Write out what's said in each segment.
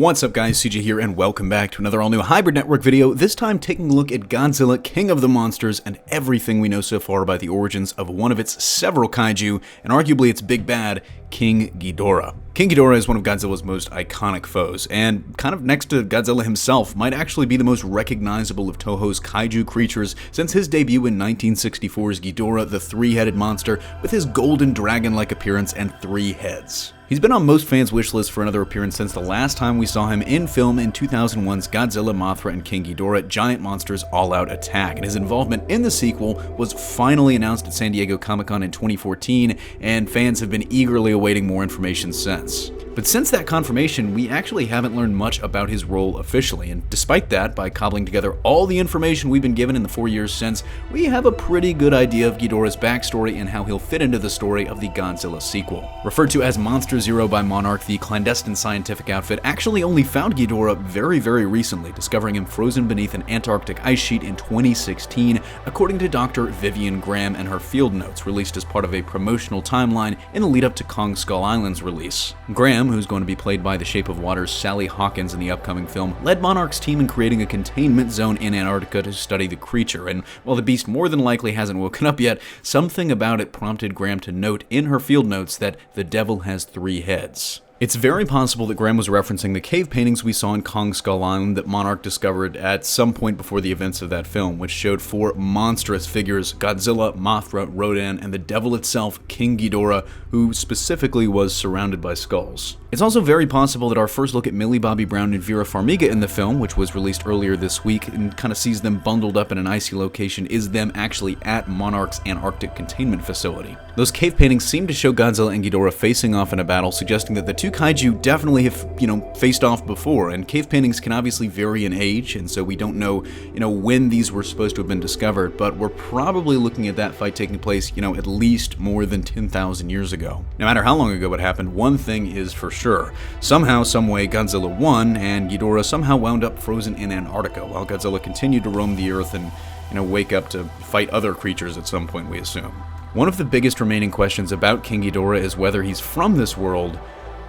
What's up guys, CJ here, and welcome back to another all-new Hybrid Network video, this time taking a look at Godzilla, King of the Monsters, and everything we know so far about the origins of one of its several kaiju, and arguably its big bad, King Ghidorah. King Ghidorah is one of Godzilla's most iconic foes, and kind of next to Godzilla himself, might actually be the most recognizable of Toho's kaiju creatures since his debut in 1964's Ghidorah, the three-headed monster, with his golden dragon-like appearance and 3 heads. He's been on most fans' wish lists for another appearance since the last time we saw him in film in 2001's Godzilla, Mothra, and King Ghidorah Giant Monsters All-Out Attack, and his involvement in the sequel was finally announced at San Diego Comic-Con in 2014, and fans have been eagerly awaiting more information since. But since that confirmation, we actually haven't learned much about his role officially, and despite that, by cobbling together all the information we've been given in the 4 years since, we have a pretty good idea of Ghidorah's backstory and how he'll fit into the story of the Godzilla sequel. Referred to as Monster Zero by Monarch, the clandestine scientific outfit actually only found Ghidorah very recently, discovering him frozen beneath an Antarctic ice sheet in 2016, according to Dr. Vivian Graham and her field notes released as part of a promotional timeline in the lead up to Kong Skull Island's release. Graham, who's going to be played by The Shape of Water's Sally Hawkins in the upcoming film, led Monarch's team in creating a containment zone in Antarctica to study the creature, and while the beast more than likely hasn't woken up yet, something about it prompted Graham to note in her field notes that the devil has 3 heads. It's very possible that Graham was referencing the cave paintings we saw in Kong Skull Island that Monarch discovered at some point before the events of that film, which showed 4 monstrous figures: Godzilla, Mothra, Rodan, and the devil itself, King Ghidorah, who specifically was surrounded by skulls. It's also very possible that our first look at Millie Bobby Brown and Vera Farmiga in the film, which was released earlier this week and kind of sees them bundled up in an icy location, is them actually at Monarch's Antarctic containment facility. Those cave paintings seem to show Godzilla and Ghidorah facing off in a battle, suggesting that the two kaiju definitely have, faced off before, and cave paintings can obviously vary in age, and so we don't know, when these were supposed to have been discovered, but we're probably looking at that fight taking place, at least more than 10,000 years ago. No matter how long ago it happened, one thing is for sure. Somehow, someway, Godzilla won, and Ghidorah somehow wound up frozen in Antarctica, while Godzilla continued to roam the Earth and, wake up to fight other creatures at some point, we assume. One of the biggest remaining questions about King Ghidorah is whether he's from this world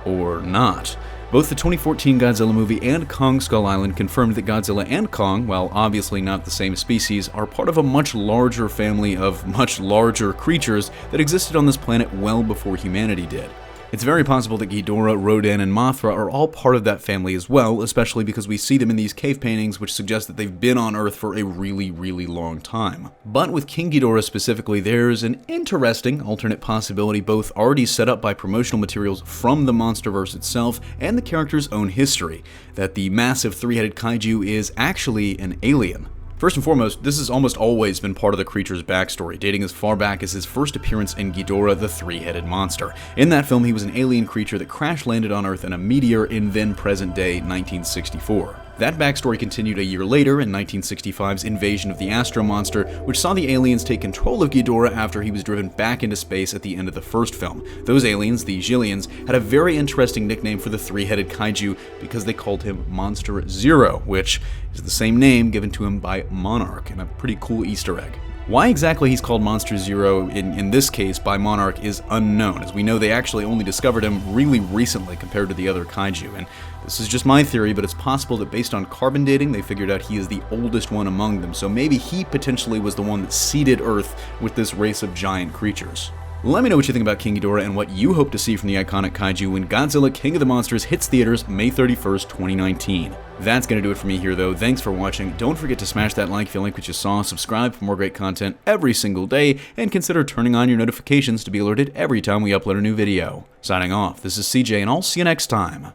or not. Both the 2014 Godzilla movie and Kong Skull Island confirmed that Godzilla and Kong, while obviously not the same species, are part of a much larger family of much larger creatures that existed on this planet well before humanity did. It's very possible that Ghidorah, Rodan, and Mothra are all part of that family as well, especially because we see them in these cave paintings, which suggest that they've been on Earth for a really long time. But with King Ghidorah specifically, there's an interesting alternate possibility both already set up by promotional materials from the MonsterVerse itself and the character's own history, that the massive 3-headed kaiju is actually an alien. First and foremost, this has almost always been part of the creature's backstory, dating as far back as his first appearance in Ghidorah, the 3-headed monster. In that film, he was an alien creature that crash-landed on Earth in a meteor in then-present-day 1964. That backstory continued a year later in 1965's Invasion of the Astro Monster, which saw the aliens take control of Ghidorah after he was driven back into space at the end of the first film. Those aliens, the Xiliens, had a very interesting nickname for the 3-headed kaiju because they called him Monster Zero, which is the same name given to him by Monarch, and a pretty cool Easter egg. Why exactly he's called Monster Zero in this case by Monarch is unknown, as we know they actually only discovered him really recently compared to the other kaiju, and this is just my theory, but it's possible that based on carbon dating, they figured out he is the oldest one among them, so maybe he potentially was the one that seeded Earth with this race of giant creatures. Let me know what you think about King Ghidorah and what you hope to see from the iconic kaiju when Godzilla, King of the Monsters hits theaters May 31st, 2019. That's going to do it for me here though. Thanks for watching. Don't forget to smash that like if you like what you saw, subscribe for more great content every single day, and consider turning on your notifications to be alerted every time we upload a new video. Signing off, this is CJ, and I'll see you next time.